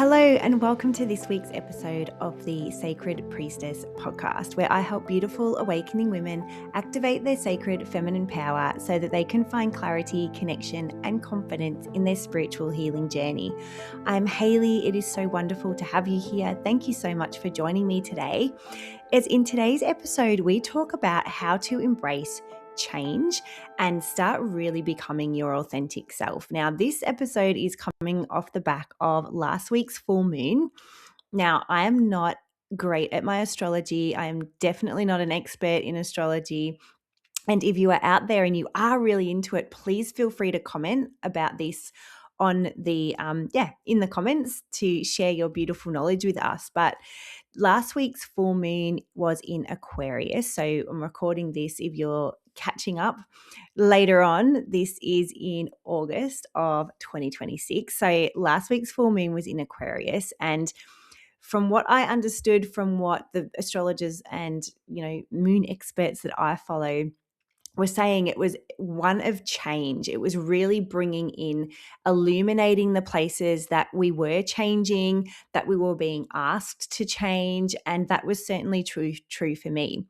Hello and welcome to this week's episode of the Sacred Priestess Podcast, where I help beautiful awakening women activate their sacred feminine power so that they can find clarity, connection, and confidence in their spiritual healing journey. I'm Hayley. It is so wonderful to have you here. Thank you so much for joining me today. As in today's episode, we talk about how to embrace change and start really becoming your authentic self. Now, this episode is coming off the back of last week's full moon. Now, I am not great at my astrology. I am definitely not an expert in astrology. And if you are out there and you are really into it, please feel free to comment about this on the in the comments to share your beautiful knowledge with us. But last week's full moon was in Aquarius. So I'm recording this if you're catching up later on. This is in August of 2026. So last week's full moon was in Aquarius, and from what I understood from what the astrologers and moon experts that I follow were saying, it was one of change. It was really bringing in, illuminating the places that we were changing, that we were being asked to change, and that was certainly true for me.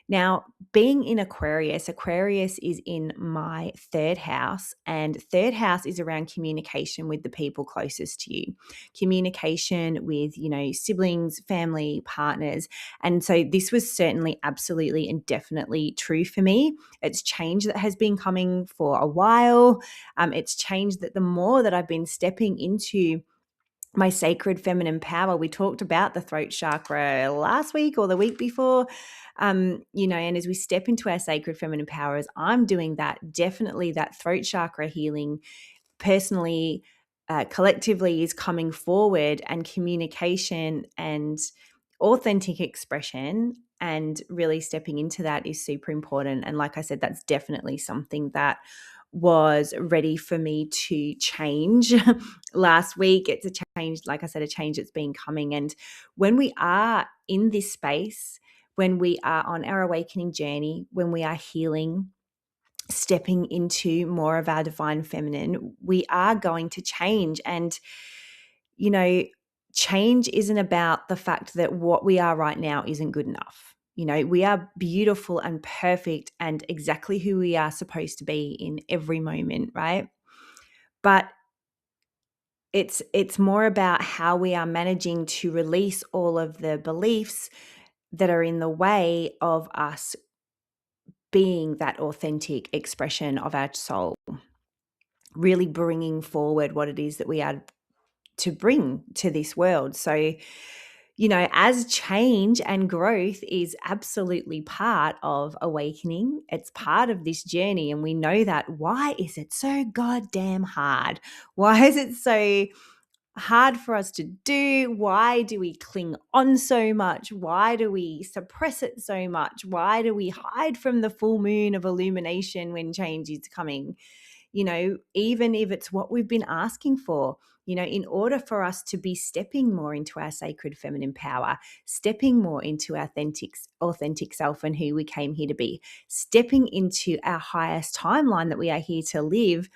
Now, being in Aquarius is in my third house, and third house is around communication with the people closest to you, communication with, siblings, family, partners. And so this was certainly absolutely and definitely true for me. It's change that has been coming for a while. It's change that the more that I've been stepping into my sacred feminine power. We talked about the throat chakra last week or the week before, and as we step into our sacred feminine power, as I'm doing that, definitely that throat chakra healing personally, collectively is coming forward, and communication and authentic expression and really stepping into that is super important. And like I said, that's definitely something that was ready for me to change last week. It's a change, like I said, a change that's been coming. And when we are in this space, when we are on our awakening journey, when we are healing, stepping into more of our divine feminine, we are going to change. And, change isn't about the fact that what we are right now isn't good enough. We are beautiful and perfect and exactly who we are supposed to be in every moment, right? But it's more about how we are managing to release all of the beliefs that are in the way of us being that authentic expression of our soul, really bringing forward what it is that we are to bring to this world. So, as change and growth is absolutely part of awakening, it's part of this journey. And we know that. Why is it so goddamn hard? Why is it so hard for us to do? Why do we cling on so much? Why do we suppress it so much? Why do we hide from the full moon of illumination when change is coming? Even if it's what we've been asking for, in order for us to be stepping more into our sacred feminine power, stepping more into our authentic self and who we came here to be, stepping into our highest timeline that we are here to live.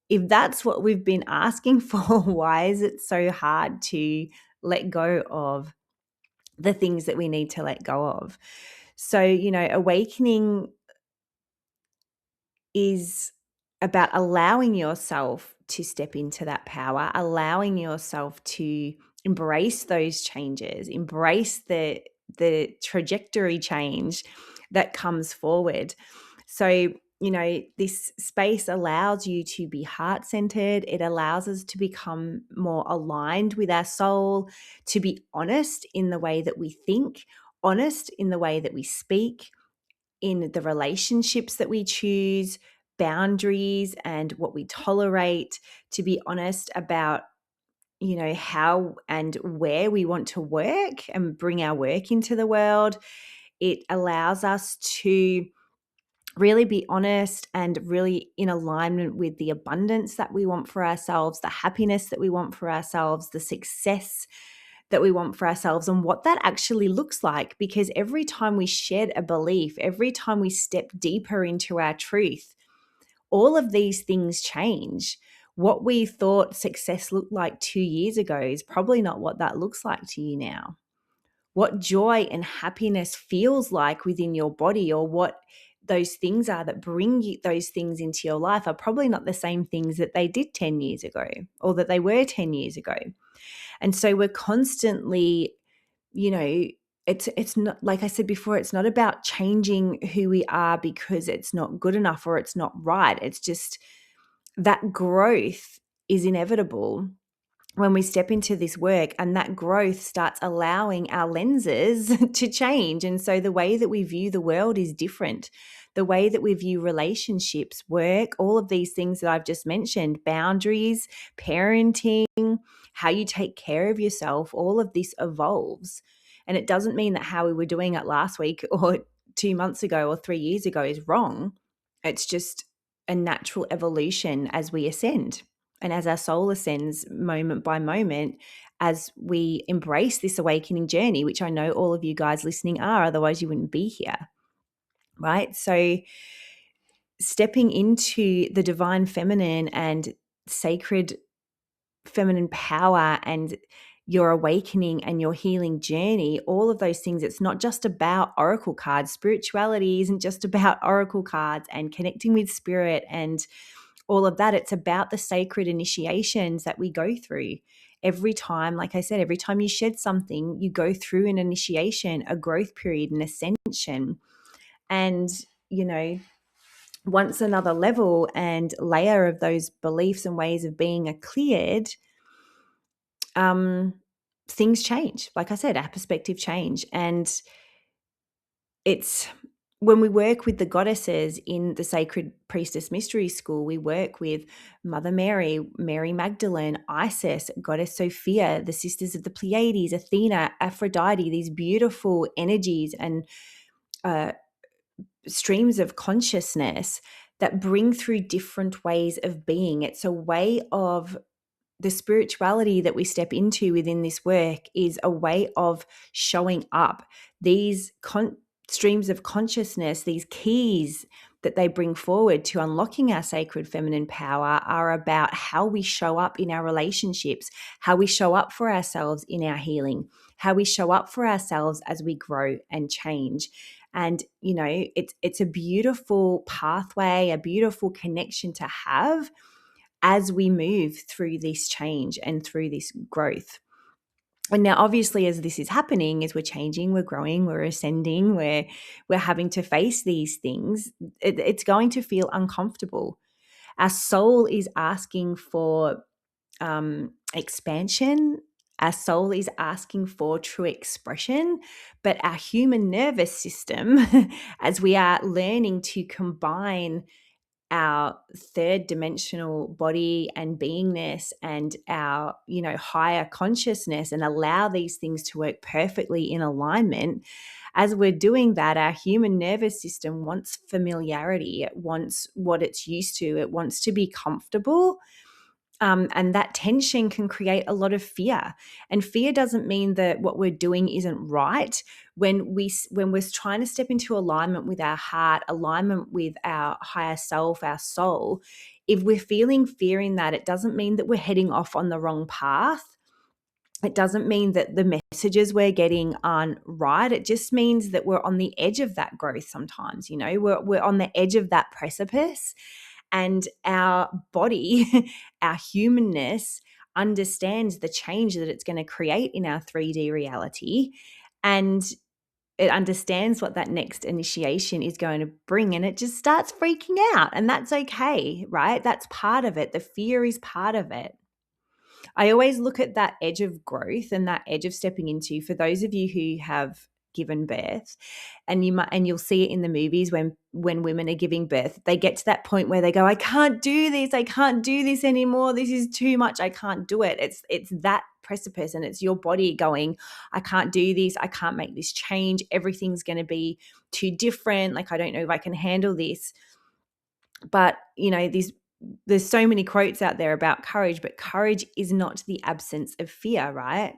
If that's what we've been asking for, why is it so hard to let go of the things that we need to let go of? So, awakening is about allowing yourself to step into that power, allowing yourself to embrace those changes, embrace the trajectory change that comes forward. So, this space allows you to be heart-centered. It allows us to become more aligned with our soul, to be honest in the way that we think, honest in the way that we speak, in the relationships that we choose, boundaries and what we tolerate, to be honest about, how and where we want to work and bring our work into the world. It allows us to really be honest and really in alignment with the abundance that we want for ourselves, the happiness that we want for ourselves, the success that we want for ourselves, and what that actually looks like. Because every time we shed a belief, every time we step deeper into our truth, all of these things change. What we thought success looked like 2 years ago is probably not what that looks like to you now. What joy and happiness feels like within your body, or what those things are that bring you those things into your life, are probably not the same things that they did 10 years ago or that they were 10 years ago. And so we're constantly, you know, it's not, like I said before, it's not about changing who we are because it's not good enough or it's not right. It's just that growth is inevitable when we step into this work, and that growth starts allowing our lenses to change. And so the way that we view the world is different. The way that we view relationships, work, all of these things that I've just mentioned, boundaries, parenting, how you take care of yourself, all of this evolves. And it doesn't mean that how we were doing it last week or 2 months ago or 3 years ago is wrong. It's just a natural evolution as we ascend. And as our soul ascends moment by moment, as we embrace this awakening journey, which I know all of you guys listening are, otherwise you wouldn't be here, right? So stepping into the divine feminine and sacred feminine power and your awakening and your healing journey, all of those things, it's not just about oracle cards. Spirituality isn't just about oracle cards and connecting with spirit and all of that. It's about the sacred initiations that we go through. Every time, like I said, every time you shed something, you go through an initiation, a growth period, an ascension. And, you know, once another level and layer of those beliefs and ways of being are cleared, things change. Like I said, our perspective change. And it's when we work with the goddesses in the Sacred Priestess Mystery School, we work with Mother Mary, Mary Magdalene, Isis, Goddess Sophia, the Sisters of the Pleiades, Athena, Aphrodite, these beautiful energies and streams of consciousness that bring through different ways of being. It's a way of the spirituality that we step into within this work is a way of showing up. These streams of consciousness, these keys that they bring forward to unlocking our sacred feminine power are about how we show up in our relationships, how we show up for ourselves in our healing, how we show up for ourselves as we grow and change. And, you know, it's a beautiful pathway, a beautiful connection to have as we move through this change and through this growth. And now, obviously, as this is happening, as we're changing, we're growing, we're ascending, we're having to face these things, it's going to feel uncomfortable. Our soul is asking for expansion. Our soul is asking for true expression, but our human nervous system, as we are learning to combine our third dimensional body and beingness and our, you know, higher consciousness and allow these things to work perfectly in alignment. As we're doing that, our human nervous system wants familiarity. It wants what it's used to. It wants to be comfortable. And that tension can create a lot of fear. And fear doesn't mean that what we're doing isn't right. When we're trying to step into alignment with our heart, alignment with our higher self, our soul, if we're feeling fear in that, it doesn't mean that we're heading off on the wrong path. It doesn't mean that the messages we're getting aren't right. It just means that we're on the edge of that growth sometimes, you know, we're on the edge of that precipice. And our body, our humanness, understands the change that it's going to create in our 3D reality. And it understands what that next initiation is going to bring. And it just starts freaking out. And that's okay, right? That's part of it. The fear is part of it. I always look at that edge of growth and that edge of stepping into, for those of you who have given birth, and you'll see it in the movies when women are giving birth, they get to that point where they go, I can't do this anymore, this is too much, I can't do it. It's that precipice, and it's your body going, I can't do this, I can't make this change, everything's going to be too different, like I don't know if I can handle this. But you know, there's so many quotes out there about courage, but courage is not the absence of fear, right?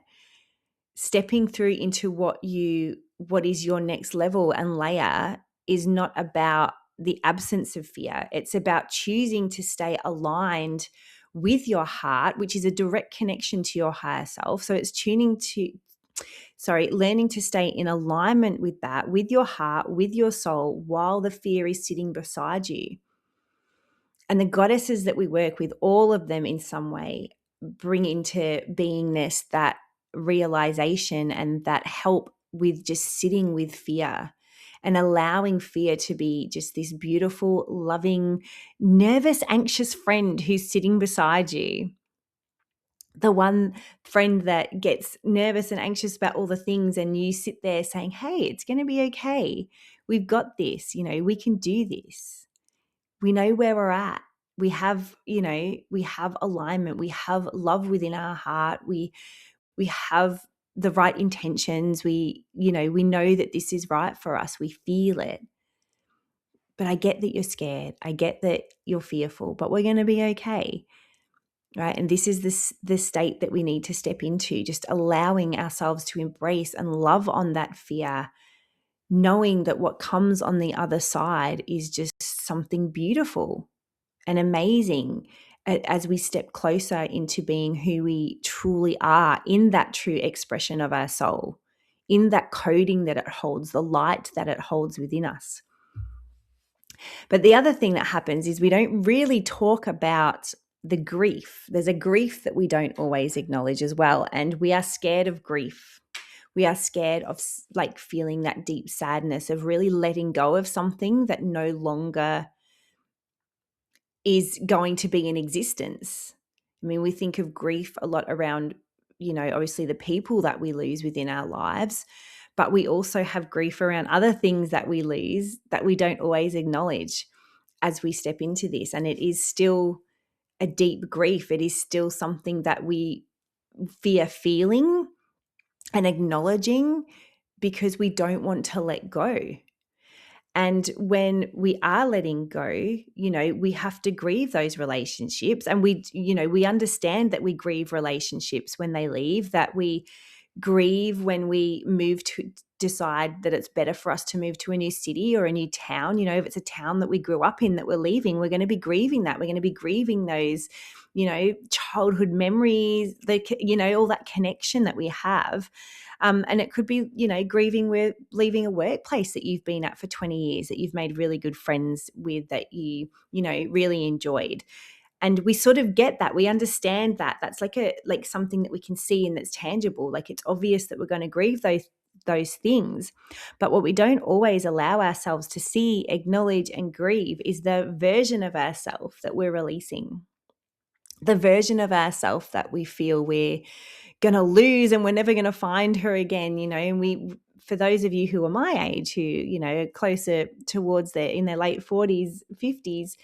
Stepping through into what is your next level and layer is not about the absence of fear. It's about choosing to stay aligned with your heart, which is a direct connection to your higher self. So it's learning to stay in alignment with that, with your heart, with your soul, while the fear is sitting beside you. And the goddesses that we work with, all of them in some way bring into beingness that realization and that help with just sitting with fear and allowing fear to be just this beautiful, loving, nervous, anxious friend who's sitting beside you. The one friend that gets nervous and anxious about all the things, and you sit there saying, hey, it's going to be okay. We've got this, we can do this. We know where we're at. We have alignment. We have love within our heart. We have the right intentions. We know that this is right for us. We feel it. But I get that you're scared. I get that you're fearful, but we're going to be okay. Right? And this is the state that we need to step into, just allowing ourselves to embrace and love on that fear, knowing that what comes on the other side is just something beautiful and amazing as we step closer into being who we truly are in that true expression of our soul, in that coding that it holds, the light that it holds within us. But the other thing that happens is we don't really talk about the grief. There's a grief that we don't always acknowledge as well. And we are scared of grief. We are scared of feeling that deep sadness, of really letting go of something that no longer is going to be in existence. I mean, we think of grief a lot around, obviously the people that we lose within our lives, but we also have grief around other things that we lose that we don't always acknowledge as we step into this. And it is still a deep grief. It is still something that we fear feeling and acknowledging because we don't want to let go. And when we are letting go, we have to grieve those relationships. And we understand that we grieve relationships when they leave, that we grieve when we move to decide that it's better for us to move to a new city or a new town. If it's a town that we grew up in that we're leaving, we're going to be grieving that. We're going to be grieving those, childhood memories, all that connection that we have. And it could be, grieving with leaving a workplace that you've been at for 20 years, that you've made really good friends with, that you really enjoyed. And we sort of get that. We understand that. That's like something that we can see and that's tangible. Like it's obvious that we're going to grieve those things. But what we don't always allow ourselves to see, acknowledge, and grieve is the version of ourselves that we're releasing. The version of ourselves that we feel we're going to lose and we're never going to find her again, and for those of you who are my age, who, are closer towards in their late 40s, 50s,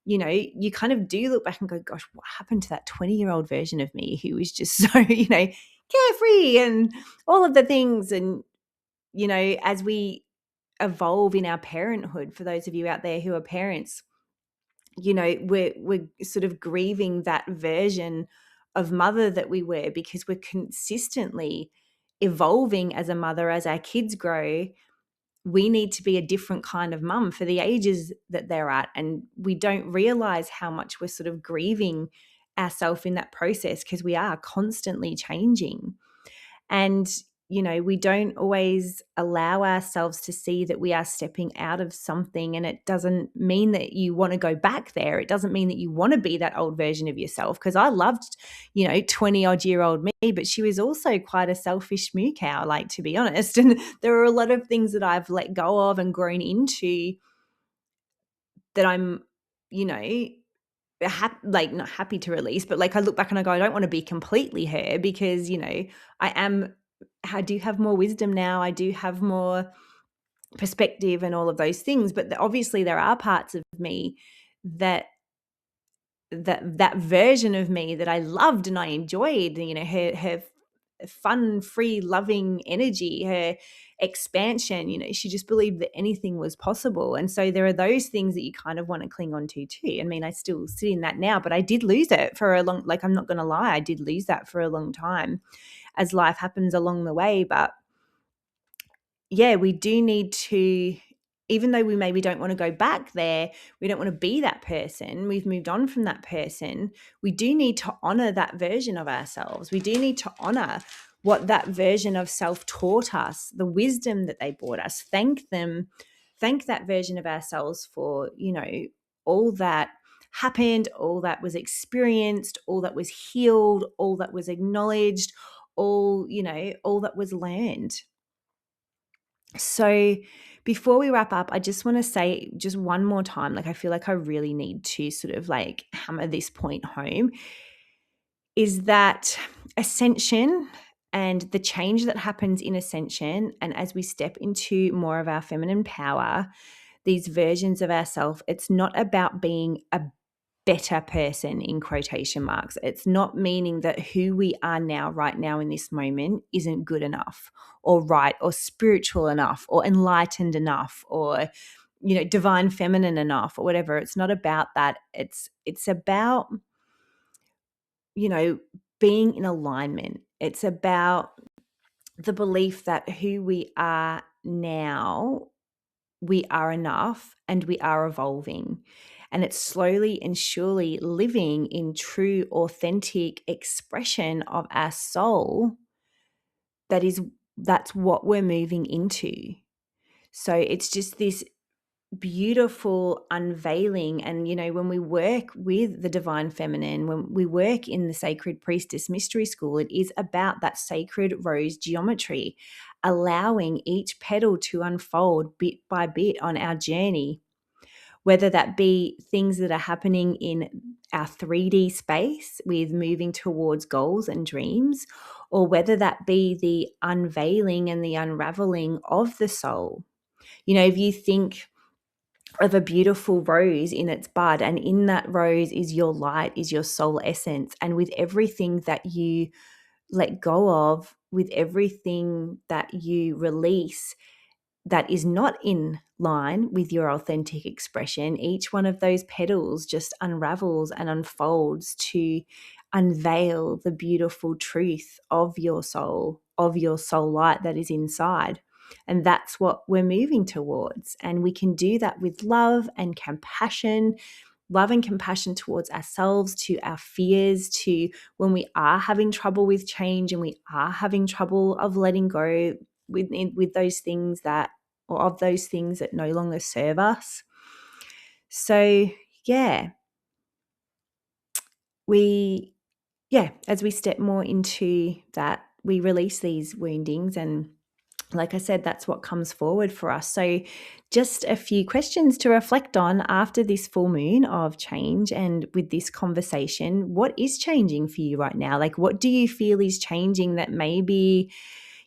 you kind of do look back and go, gosh, what happened to that 20-year-old version of me who was just so, carefree and all of the things. And, as we evolve in our parenthood, for those of you out there who are parents, we're sort of grieving that version of mother that we were, because we're consistently evolving as a mother. As our kids grow, we need to be a different kind of mum for the ages that they're at. And we don't realize how much we're sort of grieving ourselves in that process, because we are constantly changing. And, we don't always allow ourselves to see that we are stepping out of something. And it doesn't mean that you want to go back there. It doesn't mean that you want to be that old version of yourself, because I loved, 20-odd-year-old me, but she was also quite a selfish moo cow, to be honest. And there are a lot of things that I've let go of and grown into that I'm, not happy to release, but I look back and I go, I don't want to be completely her, because I do have more wisdom now. I do have more perspective and all of those things. But obviously there are parts of me that version of me that I loved and I enjoyed, her fun, free, loving energy, her expansion, she just believed that anything was possible. And so there are those things that you kind of want to cling on to too. I mean, I still sit in that now, but I did lose it for a long, I'm not going to lie, I did lose that for a long time as life happens along the way. But yeah, we do need to even though we maybe don't want to go back there, we don't want to be that person, we've moved on from that person, we do need to honor that version of ourselves. We do need to honor what that version of self taught us, the wisdom that they brought us. Thank that version of ourselves for, all that happened, all that was experienced, all that was healed, all that was acknowledged, all that was learned. So before we wrap up, I just want to say just one more time, I feel like I really need to sort of hammer this point home, is that ascension and the change that happens in ascension, and as we step into more of our feminine power, these versions of ourselves, it's not about being a better person in quotation marks. It's not meaning that who we are now, right now in this moment, isn't good enough or right or spiritual enough or enlightened enough or, divine feminine enough or whatever. It's not about that. It's about, being in alignment. It's about the belief that who we are now, we are enough and we are evolving. And it's slowly and surely living in true, authentic expression of our soul. That's what we're moving into. So it's just this beautiful unveiling. And, when we work with the divine feminine, when we work in the Sacred Priestess Mystery School, it is about that sacred rose geometry, allowing each petal to unfold bit by bit on our journey, whether that be things that are happening in our 3D space with moving towards goals and dreams, or whether that be the unveiling and the unraveling of the soul. If you think of a beautiful rose in its bud, and in that rose is your light, is your soul essence. And with everything that you let go of, with everything that you release that is not in line with your authentic expression, each one of those petals just unravels and unfolds to unveil the beautiful truth of your soul light that is inside. And that's what we're moving towards. And we can do that with love and compassion towards ourselves, to our fears, to when we are having trouble with change and we are having trouble of letting go with those things that, or of those things that no longer serve us. So as we step more into that, we release these woundings, and like I said, that's what comes forward for us. So just a few questions to reflect on after this full moon of change, and with this conversation, what is changing for you right now? What do you feel is changing that maybe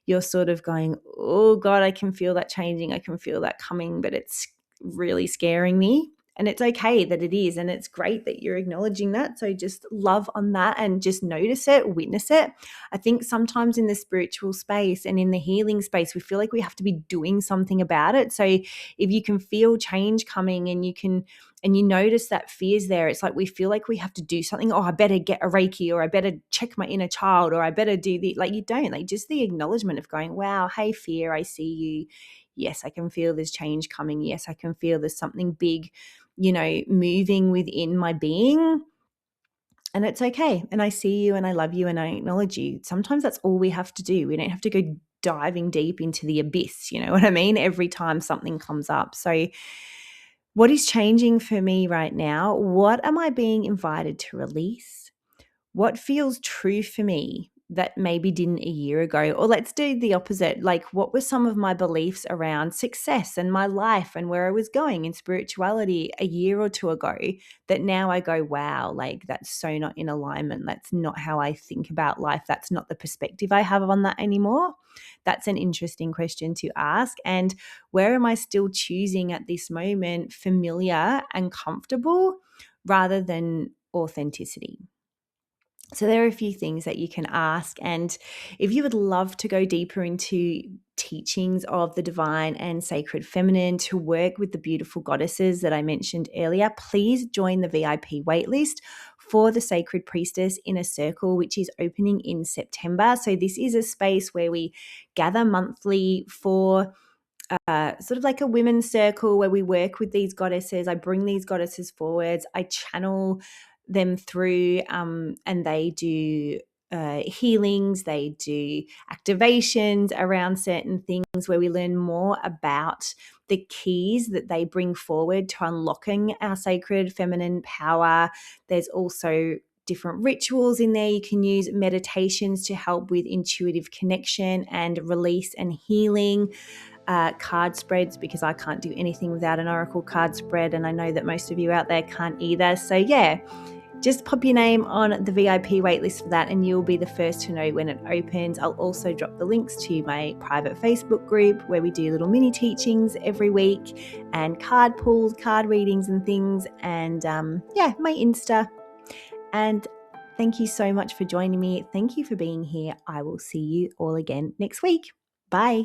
you're sort of going, oh God, I can feel that changing, I can feel that coming, but it's really scaring me. And it's okay that it is, and it's great that you're acknowledging that. So just love on that and just notice it, witness it. I think sometimes in the spiritual space and in the healing space, we feel like we have to be doing something about it. So if you can feel change coming and you notice that fear's there, it's like we feel like we have to do something. Oh, I better get a Reiki, or I better check my inner child, or I better do the, you don't, just the acknowledgement of going, wow, hey fear, I see you. Yes, I can feel there's change coming. Yes, I can feel there's something big, moving within my being. And it's okay. And I see you and I love you and I acknowledge you. Sometimes that's all we have to do. We don't have to go diving deep into the abyss, you know what I mean? Every time something comes up. So what is changing for me right now? What am I being invited to release? What feels true for me that maybe didn't a year ago? Or let's do the opposite. What were some of my beliefs around success and my life and where I was going in spirituality a year or two ago that now I go, wow, that's so not in alignment. That's not how I think about life. That's not the perspective I have on that anymore. That's an interesting question to ask. And where am I still choosing at this moment familiar and comfortable rather than authenticity? So there are a few things that you can ask. And if you would love to go deeper into teachings of the divine and sacred feminine, to work with the beautiful goddesses that I mentioned earlier, please join the VIP waitlist for the Sacred Priestess Inner Circle, which is opening in September. So this is a space where we gather monthly for sort of like a women's circle where we work with these goddesses. I bring these goddesses forwards. I channel them through, and they do healings. They do activations around certain things where we learn more about the keys that they bring forward to unlocking our sacred feminine power. There's also different rituals in there you can use, meditations to help with intuitive connection and release and healing. Card spreads, because I can't do anything without an oracle card spread, and I know that most of you out there can't either. So yeah, just pop your name on the VIP waitlist for that and you'll be the first to know when it opens. I'll also drop the links to my private Facebook group where we do little mini teachings every week, and card pulls, card readings and things, and my Insta. And thank you so much for joining me. Thank you for being here. I will see you all again next week. Bye.